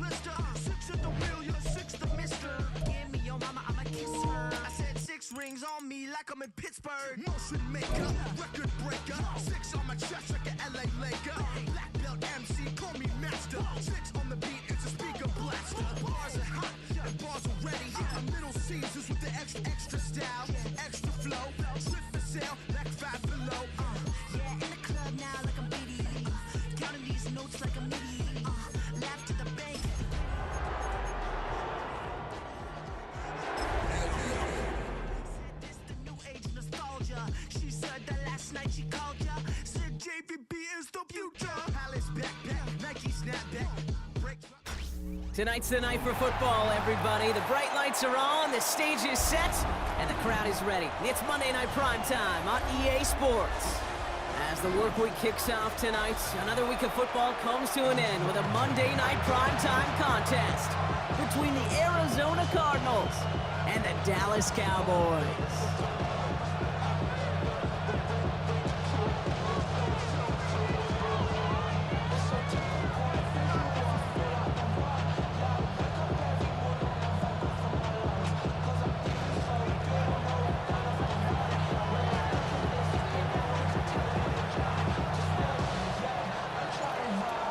blister. 6 at the wheel, you're 6 the mister. Give me your mama, I'ma kiss her. I said 6 rings on me like I'm in Pittsburgh. Motion maker, record breaker. 6 on my chest like an LA Laker. Black belt MC, call me master. 6 on the beat, it's a speaker blaster. Bars are hot and bars are ready. A middle Caesars with the extra style, extra flow. Slip for sale, like 5 below. Yeah, in the club now like I'm BD. Counting these notes like a MIDI. Laugh to the bank. Said this the new age nostalgia. She said that last night she called ya. Said JVB is the future. Palace backpack, Nike snapback. Tonight's the night for football, everybody. The bright lights are on, the stage is set, and the crowd is ready. It's Monday Night Primetime on EA Sports. As the work week kicks off tonight, another week of football comes to an end with a Monday Night Primetime contest between the Arizona Cardinals and the Dallas Cowboys.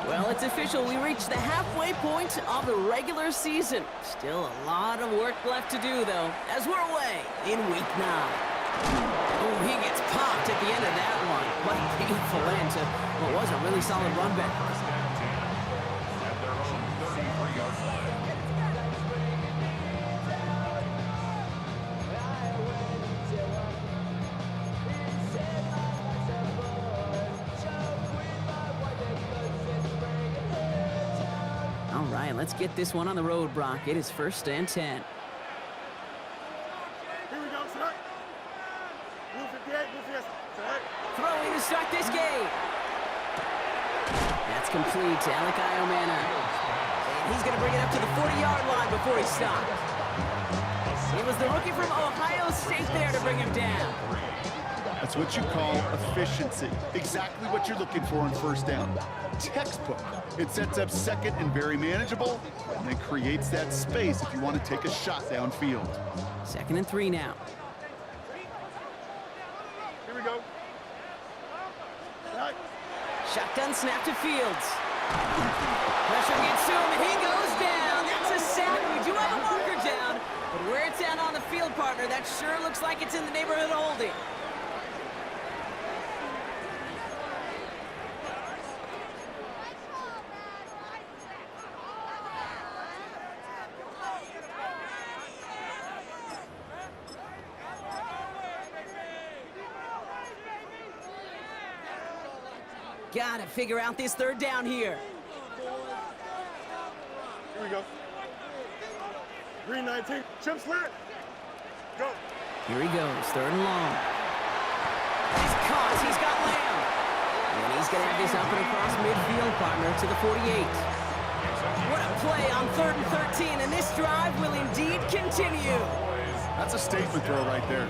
Well, it's official. We reached the halfway point of the regular season. Still a lot of work left to do, though, as we're away in Week 9. Oh, he gets popped at the end of that one. What a painful end to what was a really solid run back. All right, let's get this one on the road, Brock. It is 1st and 10. Here we go, sir. Move 58, move 58, sir. Throwing to start this game. That's complete to Alec Iomana. And he's going to bring it up to the 40-yard line before he stopped. It was the rookie from Ohio State there to bring him down. That's what you call efficiency. Exactly what you're looking for on first down. Textbook. It sets up second and very manageable, and it creates that space if you want to take a shot downfield. 2nd and 3 now. Here we go. Right. Shotgun snap to Fields. Pressure gets to him, and he goes down. That's a sack. We do have a marker down, but where it's at on the field, partner, that sure looks like it's in the neighborhood of holding. Gotta figure out this 3rd down here. Here we go. Green 19, chip slant. Go. Here he goes, 3rd and long. He's caught, he's got Lamb. And he's gonna have this up and across midfield, partner, to the 48. What a play on 3rd and 13, and this drive will indeed continue. That's a statement throw right there.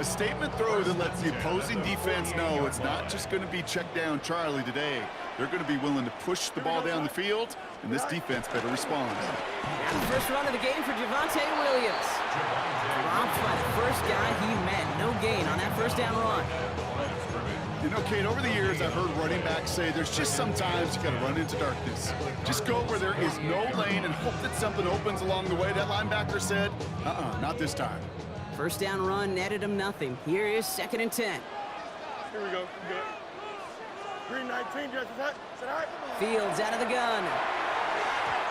A statement throw that lets the opposing defense know it's not just going to be check down Charlie today. They're going to be willing to push the ball down the field, and this defense better respond. And the first run of the game for Javonte Williams. Dropped by the first guy he met. No gain on that 1st down run. You know, Kate, over the years, I've heard running backs say there's just sometimes you got to run into darkness. Just go where there is no lane and hope that something opens along the way. That linebacker said, not this time. 1st down run netted him nothing. Here is 2nd and 10. Here we go. Green 19, just set. Fields out of the gun.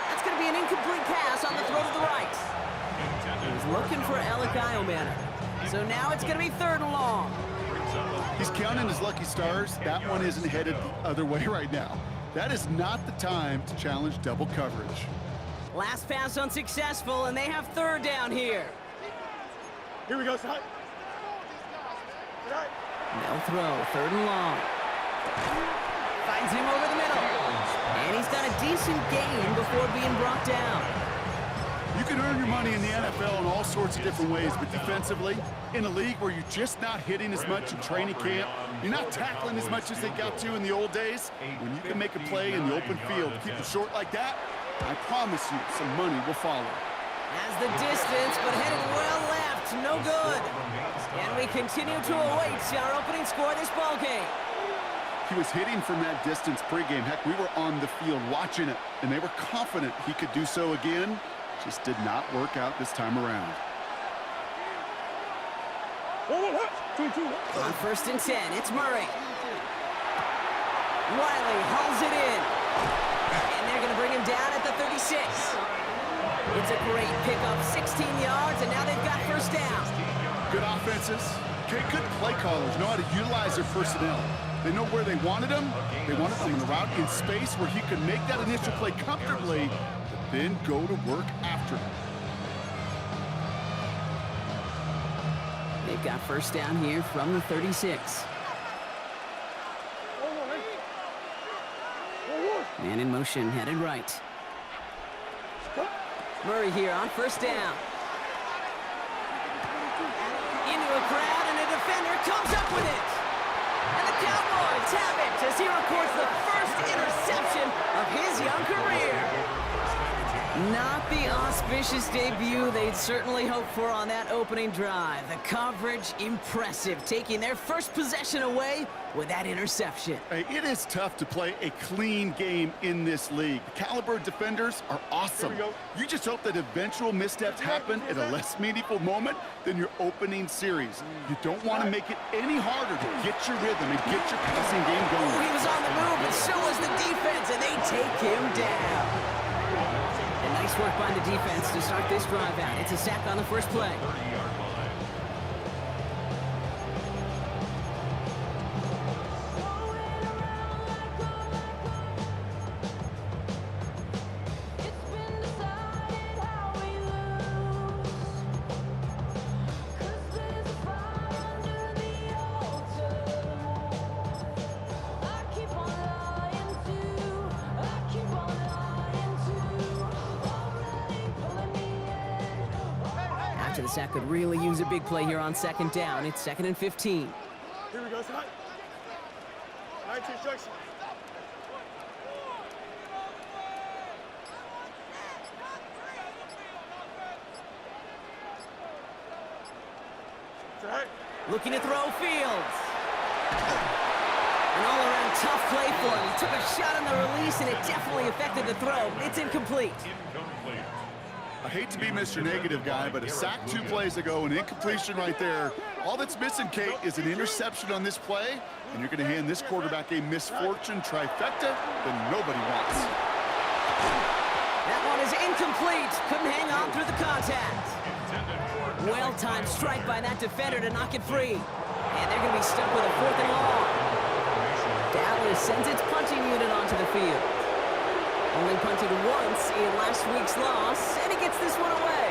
That's going to be an incomplete pass on the throw to the right. He's looking for Alec Iomana. So now it's going to be 3rd and long. He's counting his lucky stars. That one isn't headed the other way right now. That is not the time to challenge double coverage. Last pass unsuccessful, and they have 3rd down here. Here we go, sir. No throw, 3rd and long. Finds him over the middle. And he's got a decent gain before being brought down. You can earn your money in the NFL in all sorts of different ways, but defensively, in a league where you're just not hitting as much in training camp, you're not tackling as much as they got to in the old days, when you can make a play in the open field, keep it short like that, I promise you some money will follow. Has the distance, but headed well left. No good. And we continue to await our opening score of this ball game. He was hitting from that distance pregame. Heck, we were on the field watching it, and they were confident he could do so again. Just did not work out this time around. On 1st and 10, it's Murray. Wiley hauls it in. And they're going to bring him down at the 36. It's a great pickup, 16 yards, and now they've got first down. Good offenses. Okay, good play callers know how to utilize their personnel. They know where they wanted him. They wanted him in a route in space where he could make that initial play comfortably, but then go to work after it. They've got first down here from the 36. Man in motion, headed right. Murray here on first down. Into a crowd, and a defender comes up with it. And the Cowboys have it as he records the first interception of his young career. Not the auspicious debut they'd certainly hoped for on that opening drive. The coverage, impressive, taking their first possession away with that interception. Hey, it is tough to play a clean game in this league. The caliber of defenders are awesome. You just hope that eventual missteps happen at a less meaningful moment than your opening series. You don't want to make it any harder to get your rhythm and get your passing game going. He was on the move, but so was the defense, and they take him down. And nice work by the defense to start this drive out. It's a sack on the first play. After the sack could really use a big play here on second down. It's 2nd and 15. Here we go, tonight. 19 instruction. Tonight. Looking to throw Fields. An all-around tough play for him. He took a shot on the release, and it definitely affected the throw. It's incomplete. I hate to be Mr. Negative guy, but a sack 2 plays ago, an incompletion right there. All that's missing, Kate, is an interception on this play, and you're going to hand this quarterback a misfortune trifecta that nobody wants. That one is incomplete. Couldn't hang on through the contact. Well-timed strike by that defender to knock it free. And they're going to be stuck with a 4th and long. Dallas sends its punching unit onto the field. Only punted once in last week's loss, and he gets this one away.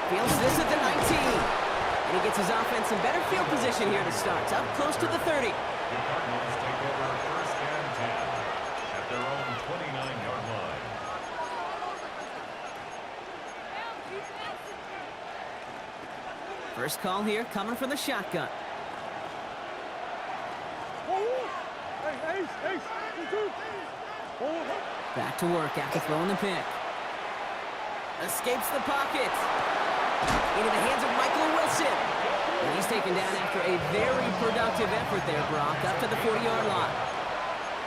Fields this at the 19. And he gets his offense in better field position here to start, up close to the 30. The Cardinals take over 1st and 10 at their own 29-yard line. First call here coming from the shotgun. Back to work after throwing the pick. Escapes the pocket. Into the hands of Michael Wilson. And he's taken down after a very productive effort there, Brock, up to the 40-yard line.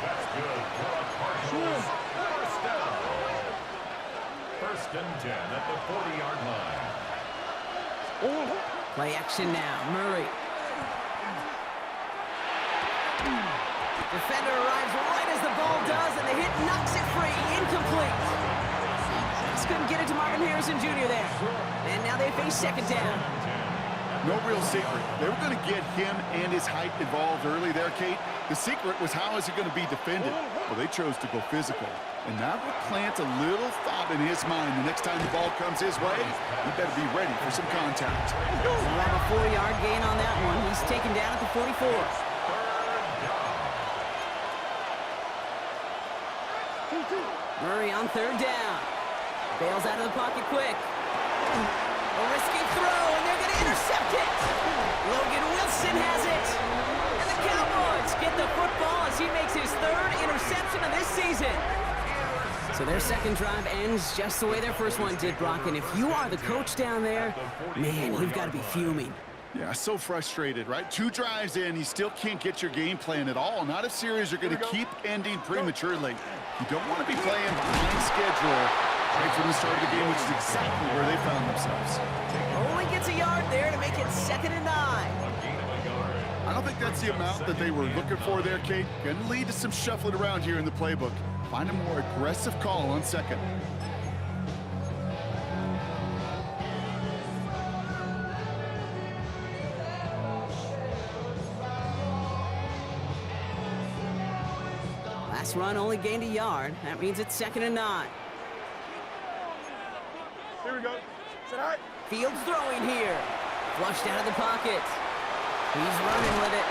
That's good for a Cardinals. First down. 1st and 10 at the 40-yard line. Play action now. Murray. Defender arrives right as the ball does, and the hit knocks it free. Incomplete. Just couldn't get it to Marvin Harrison Jr. there. And now they face 2nd down. No real secret. They were going to get him and his height involved early there, Kate. The secret was how is he going to be defended? Well, they chose to go physical. And that will plant a little thought in his mind. The next time the ball comes his way, he better be ready for some contact. We'll have a 4-yard gain on that one. He's taken down at the 44. Murray on 3rd down. Bails out of the pocket quick. A risky throw, and they're going to intercept it. Logan Wilson has it. And the Cowboys get the football as he makes his 3rd interception of this season. So their second drive ends just the way their first one did, Brock. And if you are the coach down there, man, you've got to be fuming. Yeah, so frustrated, right? 2 drives in, you still can't get your game plan at all. Not if series are going to keep ending prematurely. You don't want to be playing behind schedule right from the start of the game, which is exactly where they found themselves. Only gets a yard there to make it 2nd and 9. I don't think that's the amount that they were looking for there, Kate. Going to lead to some shuffling around here in the playbook. Find a more aggressive call on 2nd. Last run only gained a yard. That means it's 2nd and 9. Here we go. Sit high. Fields throwing here. Flushed out of the pocket. He's running with it.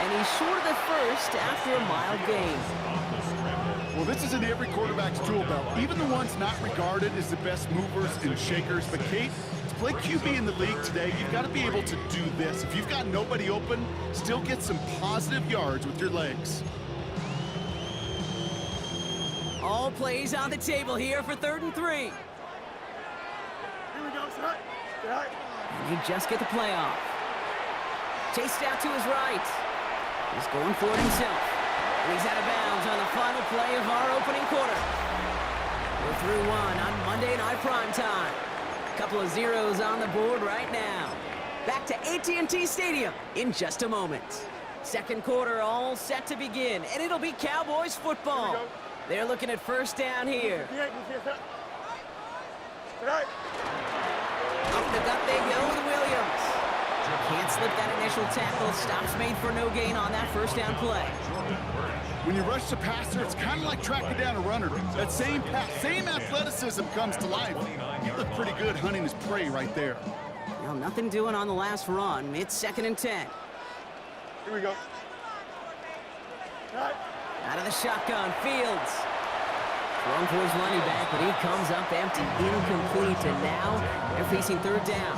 And he's short of the first after a mild gain. Well, this is in every quarterback's tool belt, even the ones not regarded as the best movers and shakers. But, Kate, to play QB in the league today, you've got to be able to do this. If you've got nobody open, still get some positive yards with your legs. All plays on the table here for 3rd and 3. Here we go. Sit high. Sit high. And he just get the play off. Chased out to his right. He's going for it himself. And he's out of bounds on the final play of our opening quarter. We're through 1 on Monday Night Primetime. Couple of zeros on the board right now. Back to AT&T Stadium in just a moment. Second quarter all set to begin, and it'll be Cowboys football. They're looking at first down here. Up the gut they go with Williams. Can't slip that initial tackle. Stops made for no gain on that first down play. When you rush the passer, it's kind of like tracking down a runner. That same pass, same athleticism comes to life. You look pretty good hunting his prey right there. Well, nothing doing on the last run. It's 2nd and 10. Here we go. Out of the shotgun, Fields. Thrown for his running back, but he comes up empty, incomplete, and now they're facing 3rd down.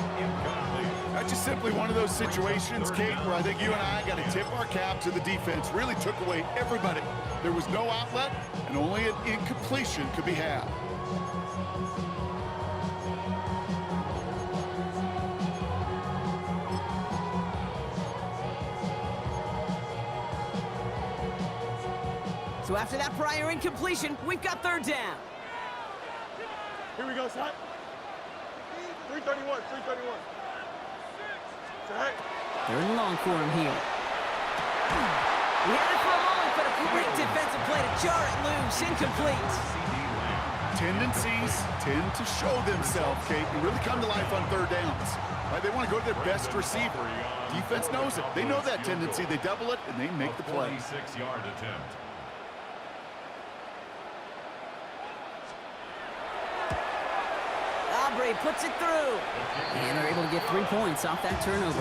That's just simply one of those situations, Kate, where I think you and I got to tip our cap to the defense. Really took away everybody. There was no outlet, and only an incompletion could be had. So after that prior incompletion, we've got 3rd down. Here we go, Sat. 331, 331. Sat. 3rd and long for him here. He had it for a moment, but a great defensive play to jar it loose. Incomplete. Tendencies tend to show themselves, Kate, and really come to life on 3rd downs. Right? They want to go to their best receiver. Defense knows it. They know that tendency. They double it, and they make the play. 46-yard attempt. Aubrey puts it through. And they're able to get 3 points off that turnover.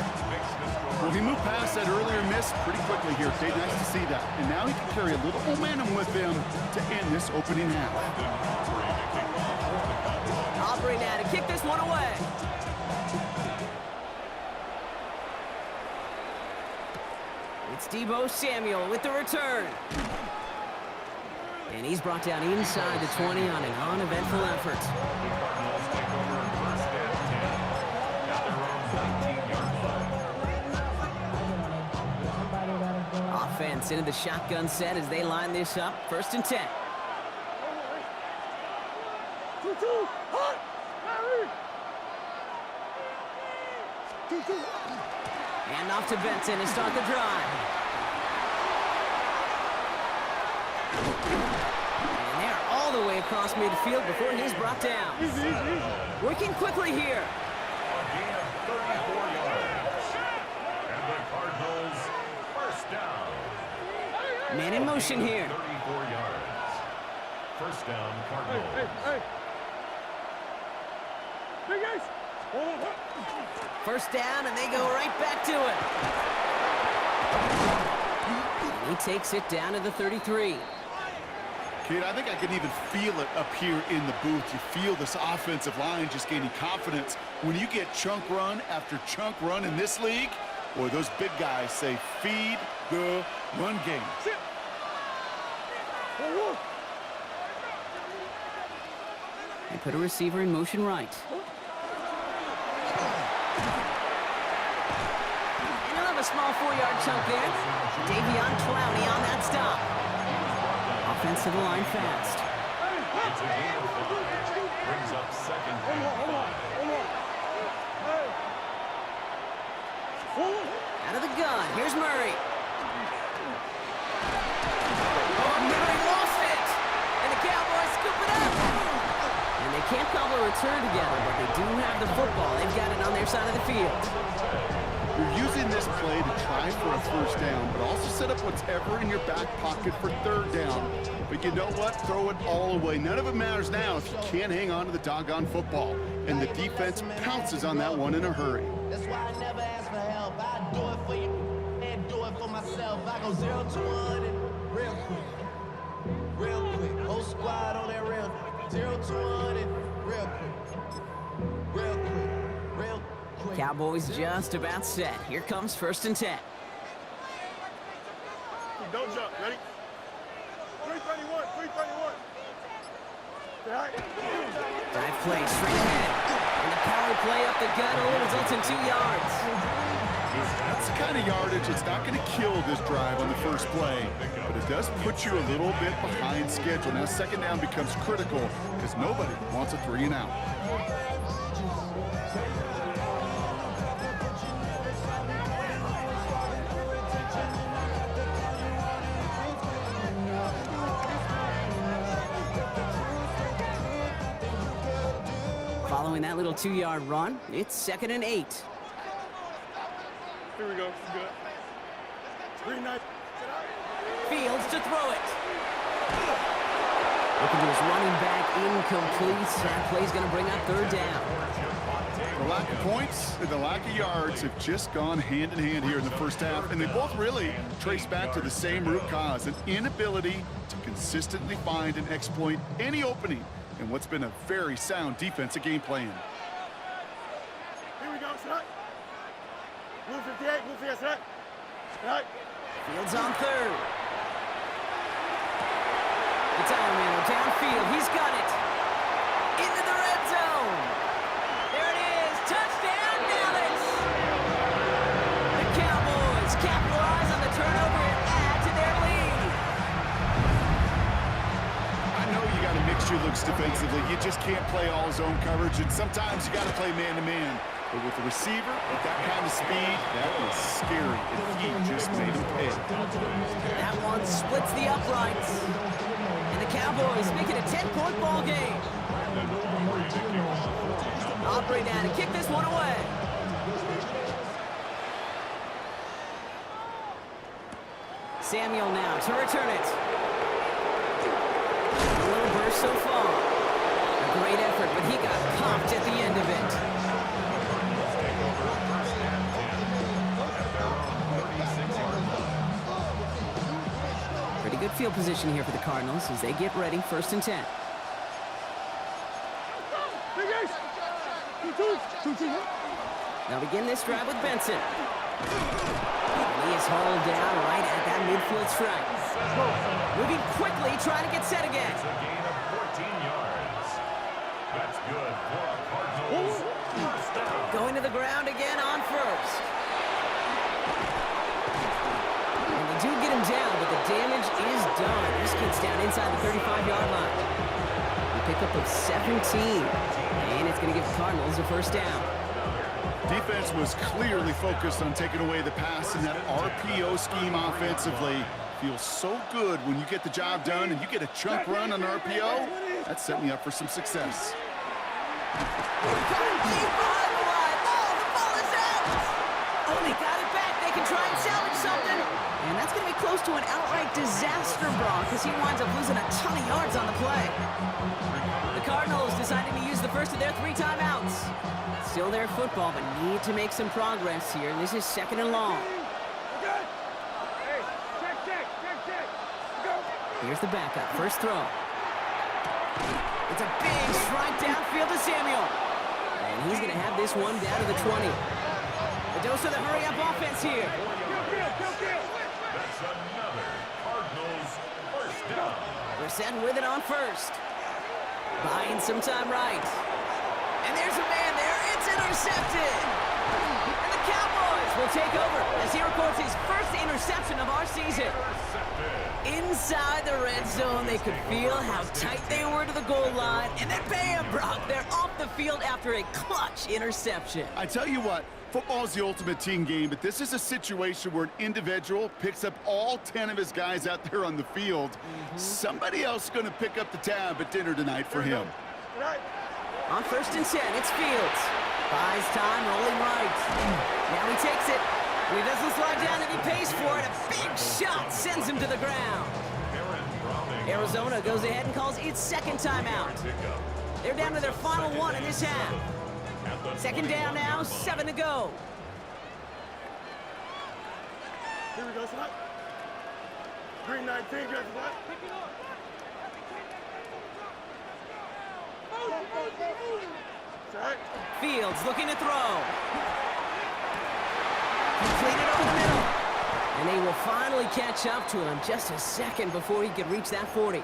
Well, he moved past that earlier miss pretty quickly here, Kate. Nice to see that. And now he can carry a little momentum with him to end this opening half. Aubrey now to kick this one away. It's Deebo Samuel with the return. And he's brought down inside the 20 on an uneventful effort. Cardinals take over first and 10 at their own 19-yard line. Offense into the shotgun set as they line this up. 1st and 10. And off to Benson to start the drive. And they're all the way across midfield before he's brought down. Working quickly here. A gain of 34 yards. And the Cardinals first down. Man in motion here. 34 yards. First down, Cardinals. Big guys. First down, and they go right back to it. And he takes it down to the 33. Kate, I think I can even feel it up here in the booth. You feel this offensive line just gaining confidence. When you get chunk run after chunk run in this league, boy, those big guys say feed the run game. They put a receiver in motion right. And he'll have a small 4-yard chunk there. Davion Clowney on that stop. Offense to the line fast. It's a gain of 5. Brings up second and 5. Out of the gun, here's Murray. Oh, Murray lost it! And the Cowboys scoop it up! And they can't cobble a return together, but they do have the football. They've got it on their side of the field. You're using this play to try for a first down, but also set up what's ever in your back pocket for third down. But you know what? Throw it all away. None of it matters now if you can't hang on to the doggone football. And the defense pounces on that one in a hurry. That's why I never ask for help. I do it for you and do it for myself. I go 0 to 100 real quick. Real quick. Whole squad on that real 0 to 100 real quick. Real quick. Real quick. Cowboys just about set. Here comes 1st and 10. Don't jump. Ready? 331. 331. Dive play straight ahead. And the power play up the gut only results in 2 yards. That's the kind of yardage that's not going to kill this drive on the first play, but it does put you a little bit behind schedule. Now second down becomes critical because nobody wants a 3 and out. Following that little 2-yard run, it's 2nd and 8. Here we go. Good. 3-9. Fields to throw it. Looking to his running back, incomplete. That play's going to bring up 3rd down. The lack of points and the lack of yards have just gone hand in hand here in the first half, and they both really trace back to the same root cause, an inability to consistently find and exploit any opening in what's been a very sound defensive game plan. Here we go. Shot. Blue 58. Blue 58. Shot. Shot. Fields on 3rd. It's Alomino downfield. He's got it. Into the red zone. There it is. Touchdown, Dallas. The Cowboys capitalize on the turnover and add to their lead. I know you got to mix your looks defensively. You just can't play all zone coverage, and sometimes you got to play man-to-man. But with the receiver, with that kind of speed, that was scary, and he just made him pay. That one splits the uprights. And the Cowboys make it a 10-point ball game. Aubrey now to kick this one away. Samuel now to return it. A little burst so far. A great effort, but he got popped at the end of it. Pretty good field position here for the Cardinals as they get ready, 1st and 10. They'll begin this drive with Benson. And he is hauled down right at that midfield stripe. Moving quickly, trying to get set again. It's a gain of 14 yards. That's good for the Cardinals. First down. Going to the ground again on 1st. And they do get him down, but the damage is done. This gets down inside the 35-yard line. A pickup of 17. And it's going to give the Cardinals a 1st down. Defense was clearly focused on taking away the pass, and that RPO scheme offensively feels so good when you get the job done and you get a chunk run on RPO. That's setting you up for some success. Oh, they got it back. They can try and salvage something. And that's going to be close to an outright disaster, Brock, because he winds up losing a ton of yards on the play. The Cardinals deciding to use the first of their 3 timeouts. Still their football, but need to make some progress here. This is 2nd and long. Here's the backup. First throw. It's a big strike downfield to Samuel. And he's going to have this one down to the 20. The dose of the hurry-up offense here. That's another Cardinals first down. Brissett with it on 1st. Buying some time right. And there's a man there. It's intercepted. And the Cowboys will take over as he records his first interception of our season. Inside the red zone, they could feel how tight they were to the goal line. And then bam, Brock, they're off the field after a clutch interception. I tell you what, football is the ultimate team game, but this is a situation where an individual picks up all 10 of his guys out there on the field. Somebody else is going to pick up the tab at dinner tonight for him. On 1st and 10, it's Fields. Buys time, rolling right. Now he takes it. He doesn't slide down and he pays for it. A big shot sends him to the ground. Arizona goes ahead and calls its second timeout. They're down to their final one in this half. Second down now, 7 to go. Here we go, son. Green 19, grab the what? Fields looking to throw. Completed over the middle. And they will finally catch up to him just a second before he could reach that 40.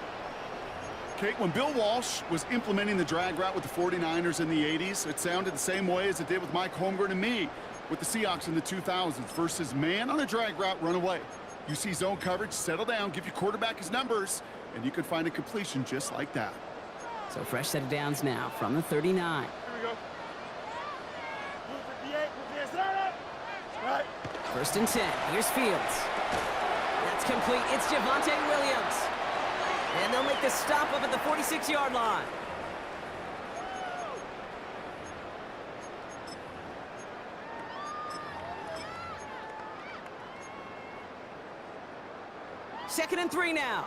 Kate, when Bill Walsh was implementing the drag route with the 49ers in the 80s, it sounded the same way as it did with Mike Holmgren and me with the Seahawks in the 2000s versus man on a drag route, run away. You see zone coverage, settle down, give your quarterback his numbers, and you can find a completion just like that. So fresh set of downs now from the 39. Here we go. Move 58, move 58, right. 1st and 10. Here's Fields. That's complete. It's Javonte Williams. And they'll make the stop up at the 46-yard line. Second and 3 now.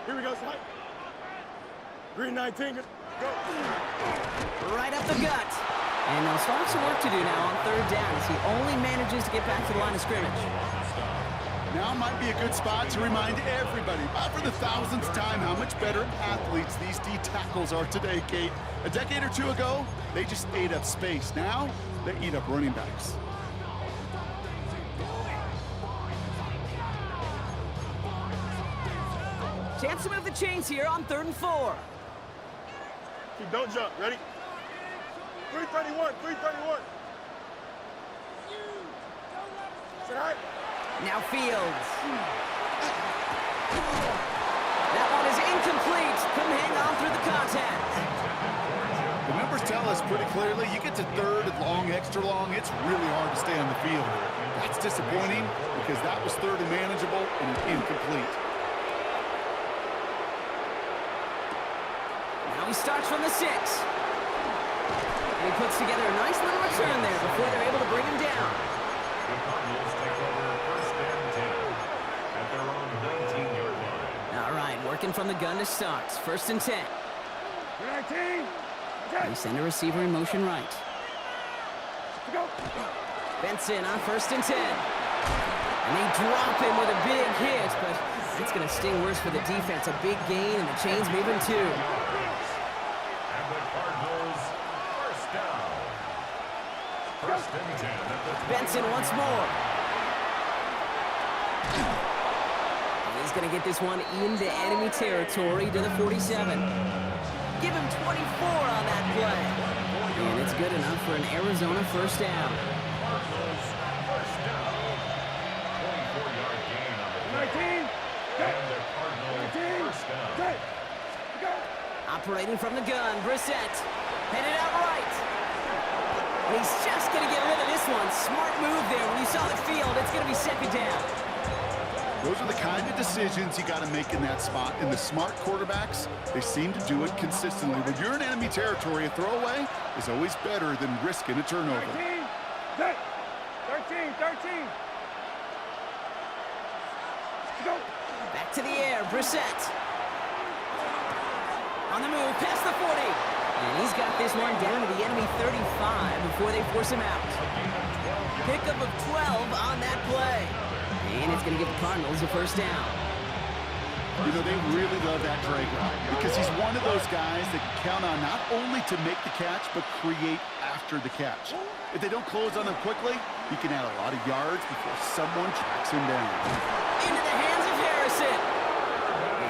Here we go, son. Green 19, go. Right up the gut. And they'll start some work to do now on 3rd down as he only manages to get back to the line of scrimmage. Now might be a good spot to remind everybody, about for the 1000th time, how much better athletes these D tackles are today, Kate. A decade or two ago, they just ate up space. Now, they eat up running backs. Chance to move the chains here on 3rd and 4. Keep, don't jump. Ready? 331, 331. Sit high. Now Fields. That one is incomplete. Couldn't hang on through the contact. The numbers tell us pretty clearly, you get to 3rd and long, extra long, it's really hard to stay on the field. That's disappointing because that was 3rd and manageable and an incomplete. Now he starts from the 6. And he puts together a nice little return there before they're able to bring him down. The Cardinals take over 1st and 10 at their own 19-yard line. All right, working from the gun to start. 1st and 10. 19. They send a receiver in motion right. Go. Benson on 1st and 10. And they drop him with a big hit, but it's going to sting worse for the defense. A big gain, and the chain's moving too. And the Cardinals, 1st down. 1st and 10 at the 20. Benson once more. And he's going to get this one into enemy territory to the 47. Give him 24 on that play. And it's good enough for an Arizona 1st down. Cardinals, 1st down. 24-yard gain on the play. 19. Go. And the Cardinals, 1st down. Set. Go. Operating from the gun, Brissett. Headed out right. And he's just going to get rid of this one. Smart move there. When you saw the field, it's going to be 2nd down. Those are the kind of decisions you got to make in that spot. And the smart quarterbacks, they seem to do it consistently. When you're in enemy territory, a throwaway is always better than risking a turnover. 13. Set. 13. 13. Go. Back to the air, Brissett. On the move, past the 40. And he's got this one down to the enemy 35 before they force him out. Pickup of 12 on that play. And it's going to give the Cardinals a 1st down. You know, they really love that drag route because he's one of those guys that can count on not only to make the catch, but create after the catch. If they don't close on him quickly, he can add a lot of yards before someone tracks him down. Into the hands of Harrison.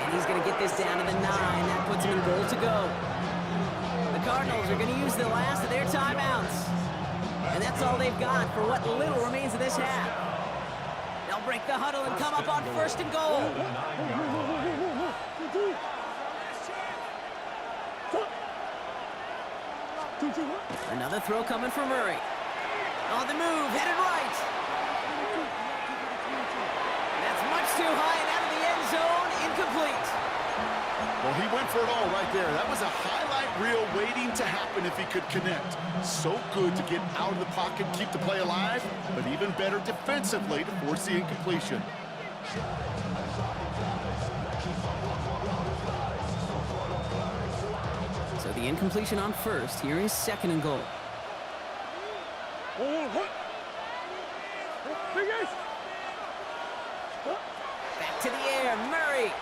And he's going to get this down to the 9. That puts him in goal to go. The Cardinals are going to use the last of their timeouts. And that's all they've got for what little remains of this half. They'll break the huddle and come up on 1st and goal. Another throw coming from Murray. On the move, headed right. That's much too high and out of the end zone, incomplete. Well, he went for it all right there. That was a highlight reel waiting to happen if he could connect. So good to get out of the pocket, keep the play alive, but even better defensively to force the incompletion. So the incompletion on 1st. Here is 2nd and goal. Back to the air, Murray.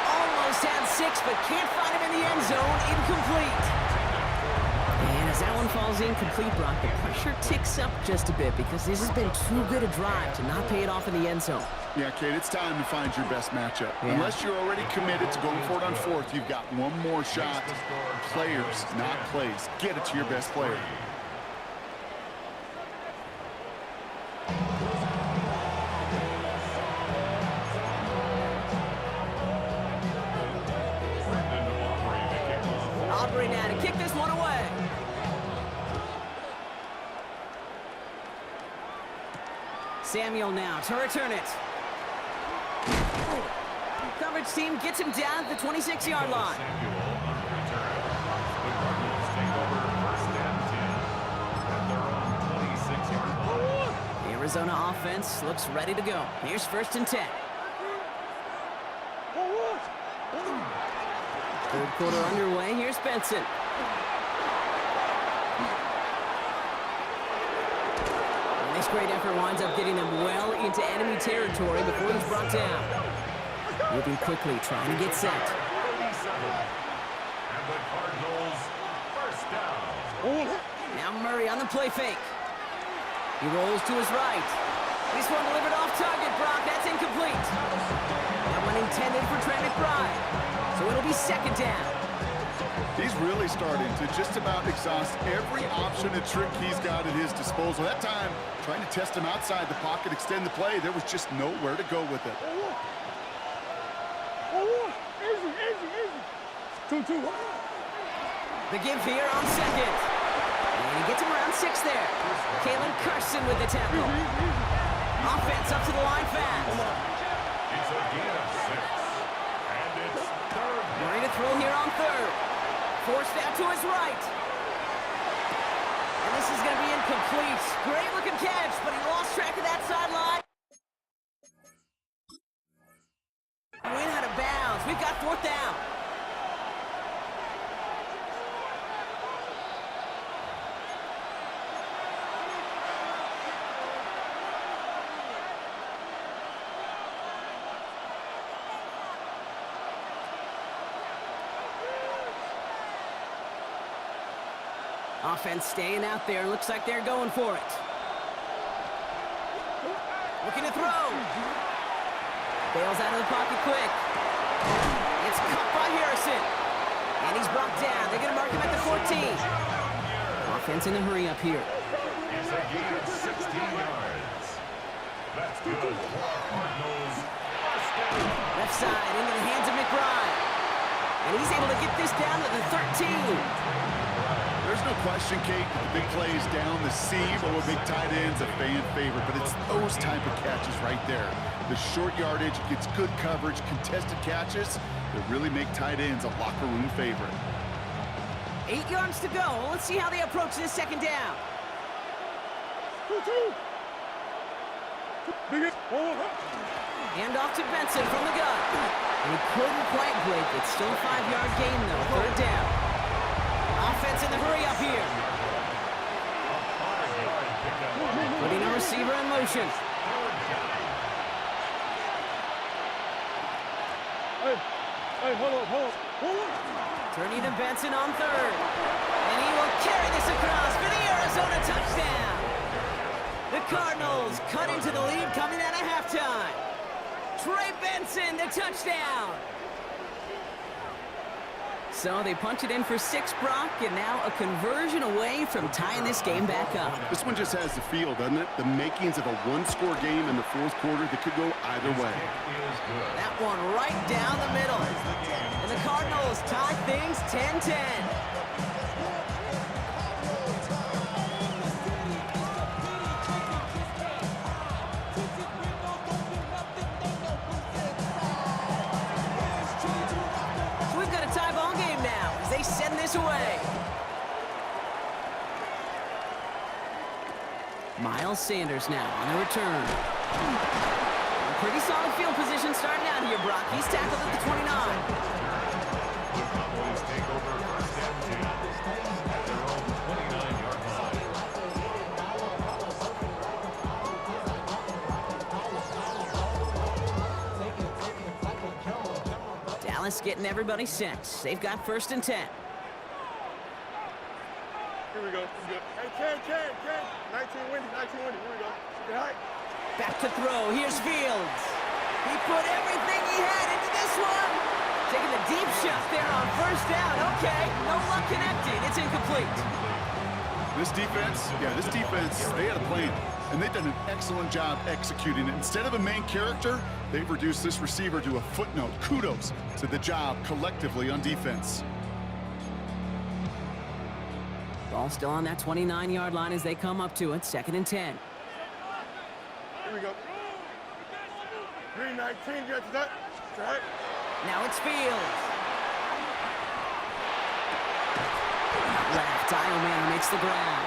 Almost had 6, but can't find him in the end zone. Incomplete. And as that one falls incomplete, Brock, the pressure ticks up just a bit because this has been too good a drive to not pay it off in the end zone. Yeah, Kate, it's time to find your best matchup. Yeah. Unless you're already committed to going for it on 4th, you've got one more shot. Players, not plays. Get it to your best player. Aubrey now to kick this one away. Samuel now to return it. Coverage team gets him down at the 26-yard line. The Arizona offense looks ready to go. Here's 1st and 10. Third quarter underway. Here's Benson. And this great effort winds up getting them well into enemy territory before he's brought down. Moving quickly, trying to get set. And the Cardinals, 1st down. Now Murray on the play fake. He rolls to his right. This one delivered off target, Brock. That's incomplete. That one intended for Trey McBride. So it'll be 2nd down. He's really starting to just about exhaust every option and trick he's got at his disposal. That time, trying to test him outside the pocket, extend the play, there was just nowhere to go with it. The give here on 2nd. And he gets him around 6 there. Kalen Carson with the tackle. Offense up to the line fast. It's a gain of 6. And it's 3rd. Murray to throw here on 3rd. Forced out to his right. And this is going to be incomplete. Great looking catch, but he lost track of that sideline. Win out of bounds. We've got 4th down. Offense staying out there. Looks like they're going for it. Looking to throw. Bails out of the pocket quick. It's caught by Harrison. And he's brought down. They're going to mark him at the 14. Offense in a hurry up here. It's a gain of 16 yards. That's good for Cardinals. Left side into the hands of McBride. And he's able to get this down to the 13. There's no question, Kate, the big plays down the seam or big tight ends a fan favorite, but it's those type of catches right there. The short yardage, gets good coverage, contested catches that really make tight ends a locker room favorite. 8 yards to go. Let's see how they approach this 2nd down. Hand off to Benson from the gun. And he couldn't quite break it. Still a 5-yard gain, though. 3rd down. Offense in the hurry up here. Putting a receiver in motion. Turning to Benson on 3rd. And he will carry this across for the Arizona touchdown. The Cardinals cut into the lead coming out of halftime. Trey Benson, the touchdown. So they punch it in for 6, Brock, and now a conversion away from tying this game back up. This one just has the feel, doesn't it? The makings of a one-score game in the fourth quarter that could go either way. That one right down the middle. And the Cardinals tie things 10-10. Send this away. Miles Sanders now on the return. Pretty solid field position starting out here, Brock. He's tackled at the 29. The Cowboys take over first and 10 at their own 29-yard line. Dallas getting everybody set. They've got first and 10. Here we go. Good. Hey, Ken. 19 windy. Here we go. Get high. Back to throw. Here's Fields. He put everything he had into this one. Taking the deep shot there on first down. Okay, no luck connecting. It's incomplete. This defense, they had a plan, and they've done an excellent job executing it. Instead of a main character, they've reduced this receiver to a footnote. Kudos to the job collectively on defense. Ball still on that 29-yard line as they come up to it. Second and 10. Here we go. 319, you got that? Right. Now it's Fields. Left, Manor makes the grab.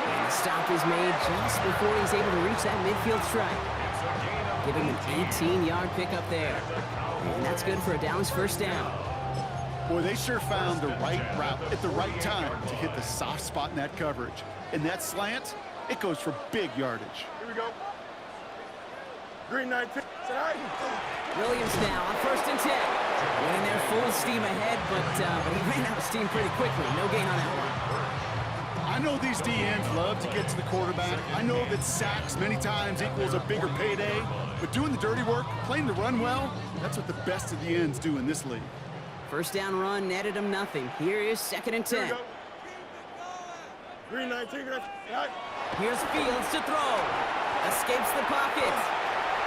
And the stop is made just before he's able to reach that midfield strike. Giving him an 18-yard pickup there. And that's good for a Dallas first down. Boy, they sure found the right route at the right time to hit the soft spot in that coverage. And that slant, it goes for big yardage. Here we go. 319. Williams now on first and 10. Winning there full steam ahead, but he ran out of steam pretty quickly. No gain on that one. I know these DNs love to get to the quarterback. I know that sacks many times equals a bigger payday. But doing the dirty work, playing the run well, that's what the best of the ends do in this league. First down run netted him nothing. Here is second and 10. 319. Here's Fields to throw. Escapes the pocket.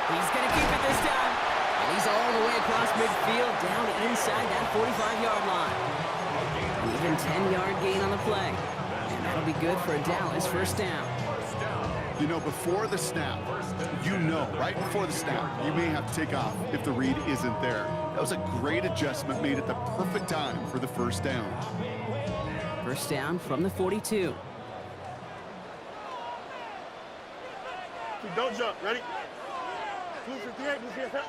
He's going to keep it this time. And he's all the way across midfield down inside that 45-yard line. An even 10-yard gain on the play. And that'll be good for a Dallas first down. You know, before the snap, right before the snap, you may have to take off if the read isn't there. That was a great adjustment made at the perfect time for the first down. First down from the 42. Don't jump. Ready? 258.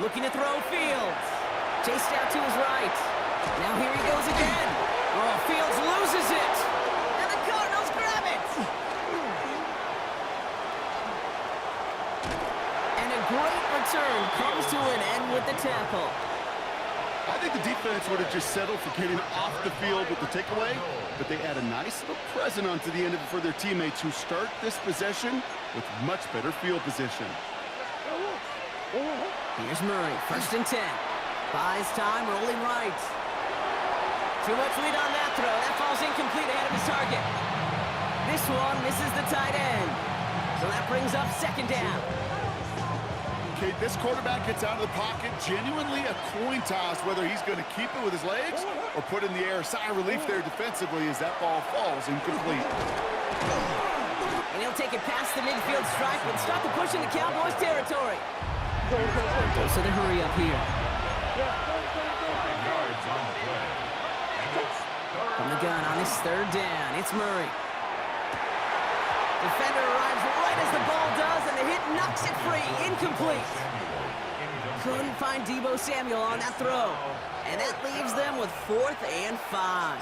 Looking to throw Fields. Chased out to his right. Now here he goes again. Oh, Fields loses it. And the Cardinals grab it. And a great return comes to an end with the tackle. I think the defense would have just settled for getting off the field with the takeaway, but they add a nice little present onto the end of it for their teammates who start this possession with much better field position. Here's Murray, first and 10. Buys time, rolling right. Too much lead on that throw. That falls incomplete ahead of his target. This one misses the tight end. So that brings up second down. Okay, this quarterback gets out of the pocket, genuinely a coin toss whether he's going to keep it with his legs or put in the air. Sigh of relief there defensively as that ball falls incomplete. And he'll take it past the midfield stripe and start the push into Cowboys territory. So they hurry up here. From the gun on this third down, it's Murray. Defender arrives right as the ball does, and the hit knocks it free. Incomplete. Couldn't find Deebo Samuel on that throw. And that leaves them with 4th and 5.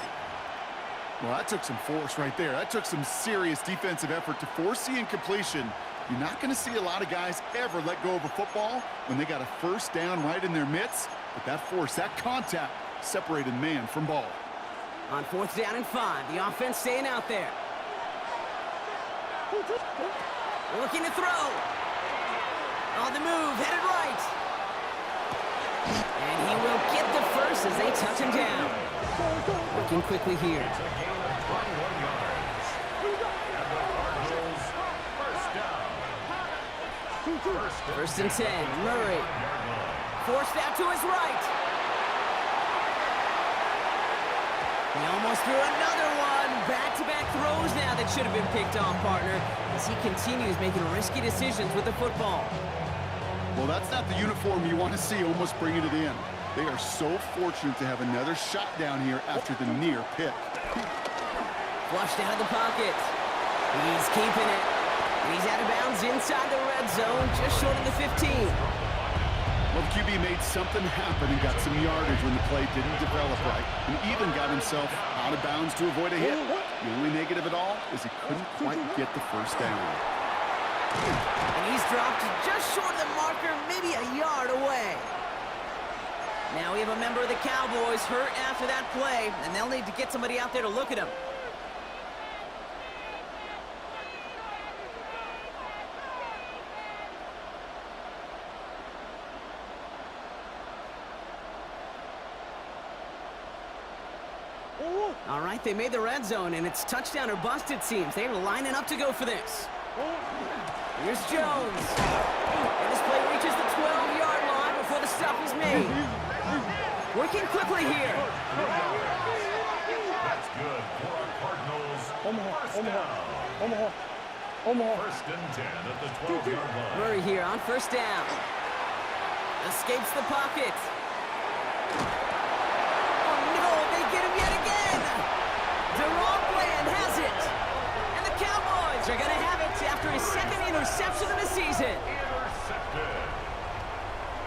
Well, that took some force right there. That took some serious defensive effort to force the incompletion. You're not going to see a lot of guys ever let go of a football when they got a first down right in their midst. But that force, that contact, separated man from ball. On 4th down and 5, the offense staying out there. Looking to throw. On the move, headed right. And he will get the first as they touch him down. Working quickly here. It's a gain of 21 yards. And the Cardinals, first down. First and 10, Murray. Forced out to his right. He almost threw another one. Back-to-back throws now that should have been picked off, partner, as he continues making risky decisions with the football. Well, that's not the uniform you want to see almost bringing it in. They are so fortunate to have another shot down here after the near pick. Flushed out of the pocket. He's keeping it. And he's out of bounds inside the red zone, just short of the 15. Well, the QB made something happen and got some yardage when the play didn't develop right, and even got himself out of bounds to avoid a hit. The only negative at all is he couldn't quite get the first down. And he's dropped just short of the marker, maybe a yard away. Now we have a member of the Cowboys hurt after that play, and they'll need to get somebody out there to look at him. All right, they made the red zone, and it's touchdown or bust, it seems. They were lining up to go for this. Here's Jones. And this play reaches the 12-yard line before the stop is made. Working quickly here. That's good for our Cardinals. First down. First and 10 at the 12-yard line. Murray here on first down. Escapes the pocket. Oh, no, they get him yet again. Deron Bland has it. And the Cowboys are going to have it after his second interception of the season. Intercepted.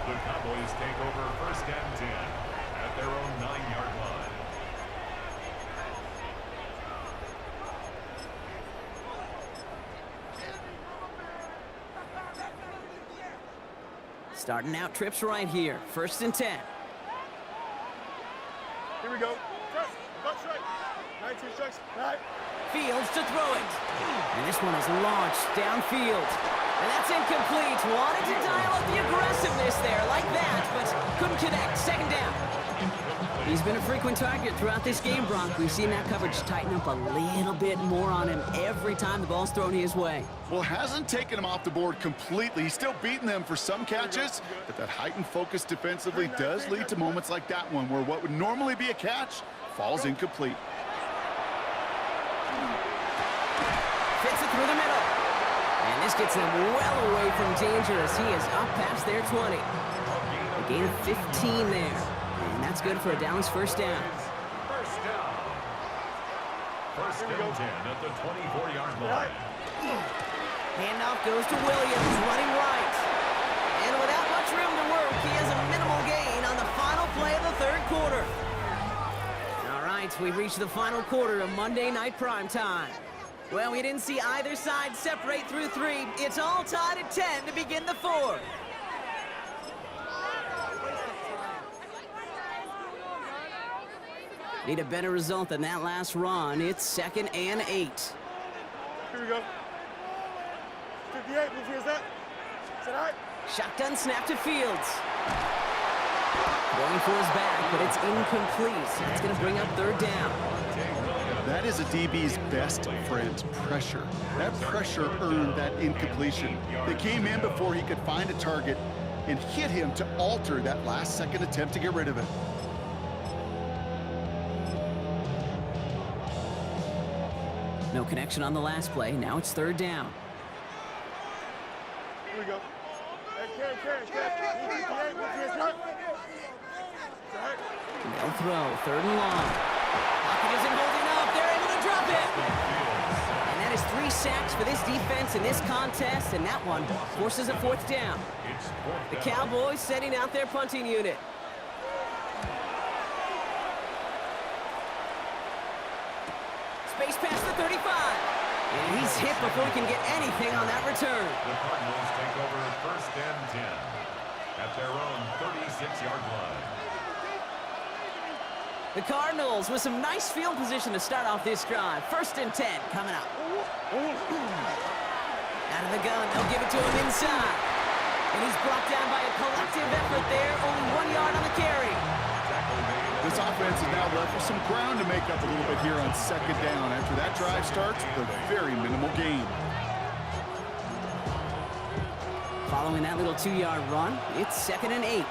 The Cowboys take over first and 10 at their own 9-yard line. Starting out trips right here. First and 10. Here we go. Press. Butt strike. 19 strikes. Right. Fields to throw it. And this one is launched downfield. And that's incomplete. Wanted to dial up the aggressiveness there like that, but couldn't connect. Second down. He's been a frequent target throughout this game, Bronk. We've seen that coverage tighten up a little bit more on him every time the ball's thrown his way. Well, hasn't taken him off the board completely. He's still beating them for some catches, but that heightened focus defensively does lead to moments like that one where what would normally be a catch falls incomplete. Fits it through the middle. And this gets them well away from danger as he is up past their 20. A gain of 15 there. And that's good for a Dallas first down. First down. First and 10 at the 24-yard line. Handoff goes to Williams, running right. And without much room to work, he has a minimal gain on the final play of the third quarter. All right, we've reached the final quarter of Monday Night Primetime. Well, we didn't see either side separate through 3. It's all tied at 10 to begin the 4th. Need a better result than that last run. It's 2nd and 8. Here we go. 58. Move here. Is that? Is that right? Shotgun snap to Fields. Going for his back, but it's incomplete. It's going to bring up third down. That is a DB's best friend, pressure. That pressure earned that incompletion. They came in before he could find a target and hit him to alter that last-second attempt to get rid of it. No connection on the last play. Now it's third down. Here we go. Hey, carry. Move 58. Move here. Is that? Is that right? No throw. Third and long. Pocket isn't holding up. They're able to drop it. And that is 3 sacks for this defense in this contest, and that one forces a fourth down. The Cowboys setting out their punting unit. Space past the 35. And he's hit before he can get anything on that return. The Cardinals take over first and 10 at their own 36-yard line. The Cardinals with some nice field position to start off this drive. First and 10 coming up. Out of the gun, they'll give it to him inside. And he's brought down by a collective effort there. Only 1 yard on the carry. This offense is now left with some ground to make up a little bit here on second down after that drive starts with a very minimal gain. Following that little 2-yard run, it's 2nd and 8.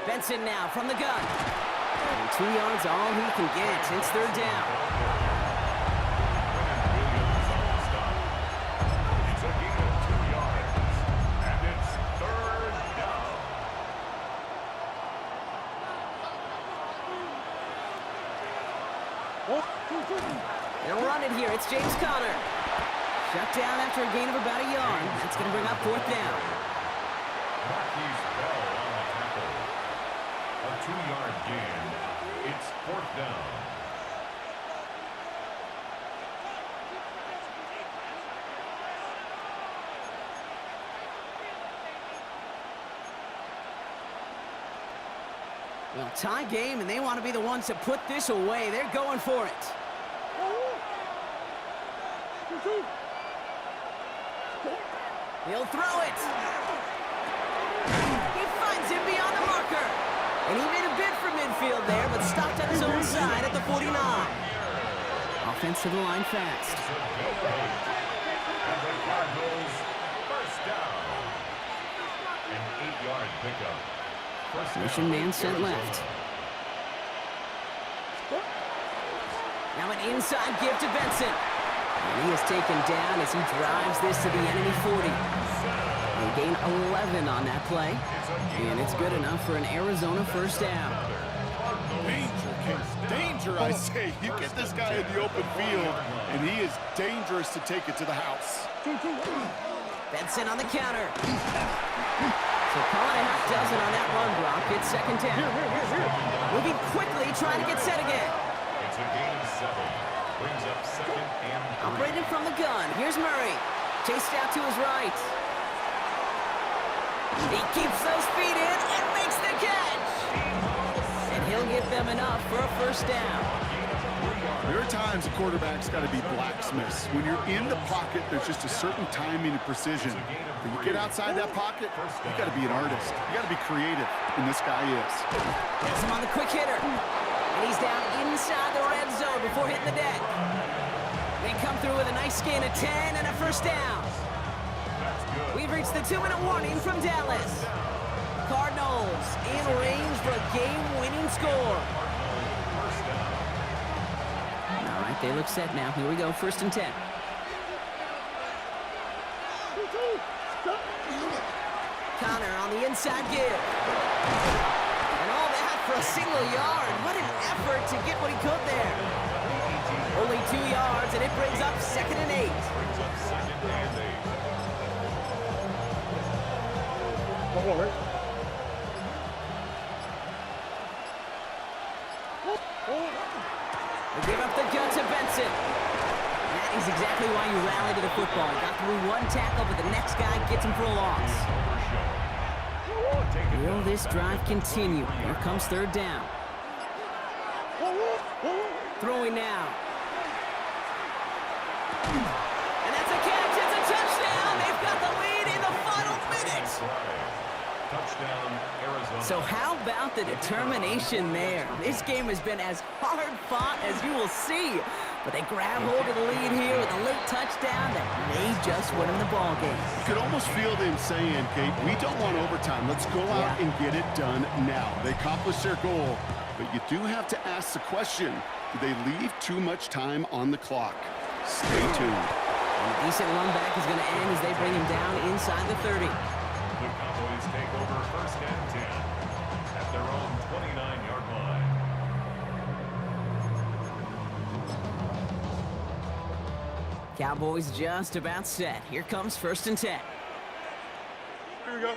Benson now from the gun. And 2 yards all he can get. It's 3rd down. It's a gain of 2 yards. And it's 3rd down. They'll run it here. It's James Conner. Shut down after a gain of about a yard. That's going to bring up 4th down. Marquise Bell on the tackle. A 2-yard gain. It's 4th down. Well, tie game, and they want to be the ones to put this away. They're going for it. He'll throw it. He finds him beyond the marker. And he made a bid for midfield there, but stopped on his own side at the 49. Offense to the line fast. And the Cardinals, 1st down. An 8-yard pickup. Mission man sent left. Now an inside give to Benson. And he is taken down as he drives this to the enemy 40. They gain 11 on that play. And it's good enough for an Arizona 1st down. Danger, Case. Danger, I say. You get this guy in the open field, and he is dangerous to take it to the house. Benson on the counter. So calling a half dozen on that run block. It's 2nd down. Moving quickly, trying to get set again. It's a gain of 7. Brings up 2nd and 3. Operated from the gun. Here's Murray. Chased out to his right. He keeps those feet in and makes the catch. And he'll give them enough for a 1st down. There are times a quarterback's got to be blacksmiths. When you're in the pocket, there's just a certain timing and precision. When you get outside that pocket, you got to be an artist. You got to be creative, and this guy is. Gets him on the quick hitter. And he's down inside the red zone before hitting the deck. They come through with a nice gain of 10 and a 1st down. We've reached the 2-minute warning from Dallas. Cardinals in range for a game-winning score. All right, they look set now. Here we go, 1st and 10. Conner on the inside give. And all that for a single yard. What an effort to get what he could there. Only 2 yards, and it brings up 2nd and 8. Brings up 2nd and 8. They give up the gun to Benson. That is exactly why you rally to the football. He got through 1 tackle, but the next guy gets him for a loss. Will this drive continue? Here comes 3rd down. Throwing now. And that's a catch. It's a touchdown. They've got the lead in the final minutes. Touchdown, Arizona. So how about the determination there? This game has been as hard fought as you will see. But they grab hold of the lead here with a late touchdown that may just win them the ball game. You could almost feel them saying, Kate, we don't want overtime. Let's go out and get it done now. They accomplished their goal, but you do have to ask the question, do they leave too much time on the clock? Stay tuned. And a decent run back is going to end as they bring him down inside the 30. The Cowboys take over 1st and 10 at their own 29-yard line. Cowboys just about set. Here comes 1st and 10. Here we go.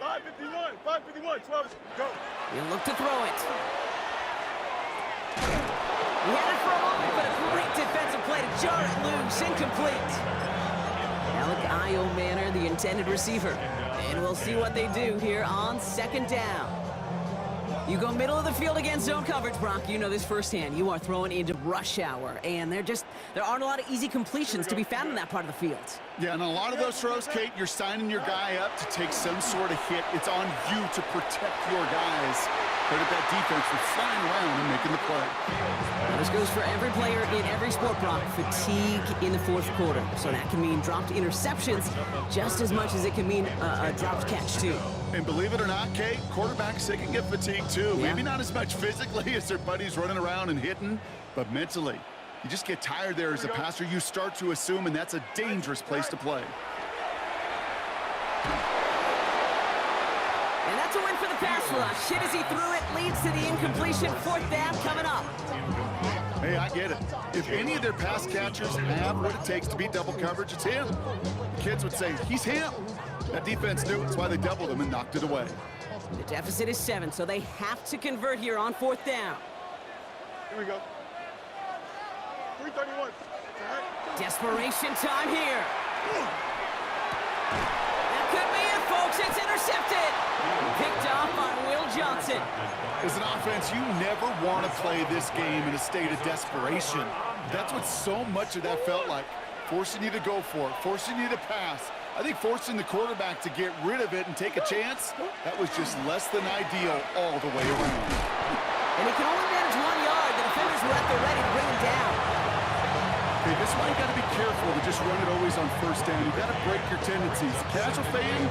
5:51, 5:51, 12, go. He'll look to throw it. He had it for a moment, but a great defensive play to jar it loose, incomplete. Alec Io Manor, the intended receiver. And we'll see what they do here on 2nd down. You go middle of the field against zone coverage, Brock. You know this firsthand. You are throwing into rush hour, and there aren't a lot of easy completions to be found in that part of the field. Yeah, and a lot of those throws, Kate, you're signing your guy up to take some sort of hit. It's on you to protect your guys. Credit that defense for flying around and making the play. Now, this goes for every player in every sport, Brock. Fatigue in the fourth quarter. So that can mean dropped interceptions just as much as it can mean a dropped catch, too. And believe it or not, Kate, quarterbacks, they can get fatigued, too. Yeah. Maybe not as much physically as their buddies running around and hitting, but mentally. You just get tired there as a passer. You start to assume, and that's a dangerous place to play. And that's a win for the pass rush. Hit as he threw it, leads to the incompletion. Fourth down coming up. Hey, I get it. If any of their pass catchers have what it takes to beat double coverage, it's him. The kids would say, he's him. That defense knew. That's why they doubled him and knocked it away. The deficit is 7, so they have to convert here on fourth down. Here we go. 331. Desperation time here. That could be it, folks. It's intercepted. Picked off on Will Johnson. As an offense, you never want to play this game in a state of desperation. That's what so much of that felt like. Forcing you to go for it, forcing you to pass. I think forcing the quarterback to get rid of it and take a chance, that was just less than ideal all the way around. And he can only manage 1 yard. The defenders were at the ready to bring him down. Okay, this is why you got to be careful to just run it always on first down. You got to break your tendencies. Casual fan,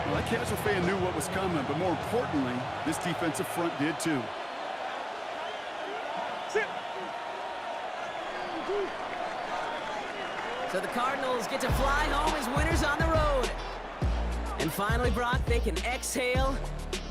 well, that casual fan knew what was coming, but more importantly, this defensive front did too. So the Cardinals get to fly home as winners on the road. And finally, Brock, they can exhale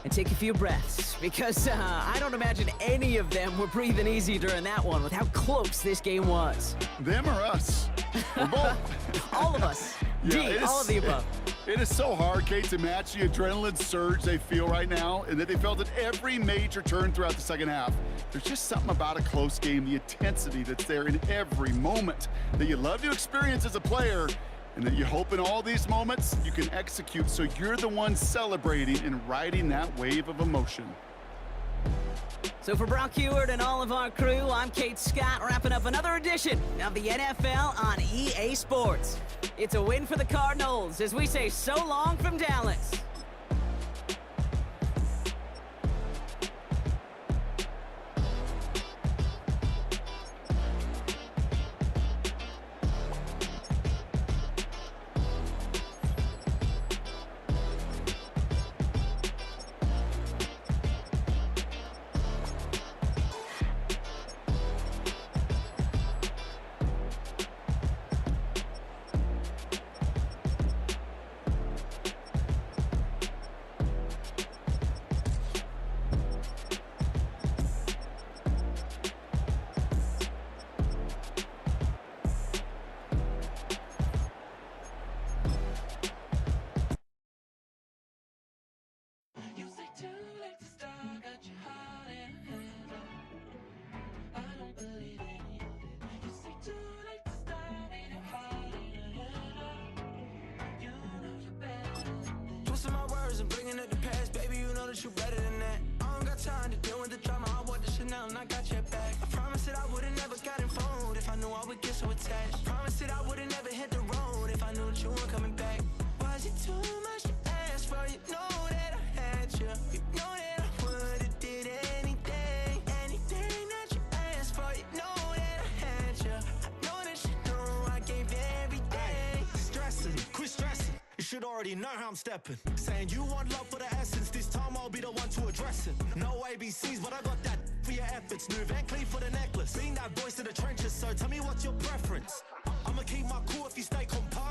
and take a few breaths, because I don't imagine any of them were breathing easy during that one with how close this game was. Them or us? We're both. All of us. Yeah, all of the above. It is so hard, Kate, to match the adrenaline surge they feel right now, and that they felt at every major turn throughout the second half. There's just something about a close game, the intensity that's there in every moment that you love to experience as a player, and that you hope in all these moments you can execute so you're the one celebrating and riding that wave of emotion. So for Brock Heward and all of our crew, I'm Kate Scott, wrapping up another edition of the NFL on EA Sports. It's a win for the Cardinals as we say so long from Dallas. Twisting my words and bringing up the past, baby, you know that you better than that. I don't got time to deal with the drama, I want the Chanel and I got your back. I promised that I would've never gotten phoned if I knew I would get so attached. I promised that I would've never hit the road if I knew that you weren't coming back. Was it too much to ask for? You know that I had you. You know that I would've did anything that you asked for. You know that I had you. I know that you know I gave everything. Stressing, quit stressing. You should already know how I'm stepping. Saying you want love for the essence, this time I'll be the one to address it. No ABCs, but I got that for your efforts. New Van Cleef for the necklace. Being that voice in the trenches, so tell me what's your preference. I'ma keep my cool if you stay composed.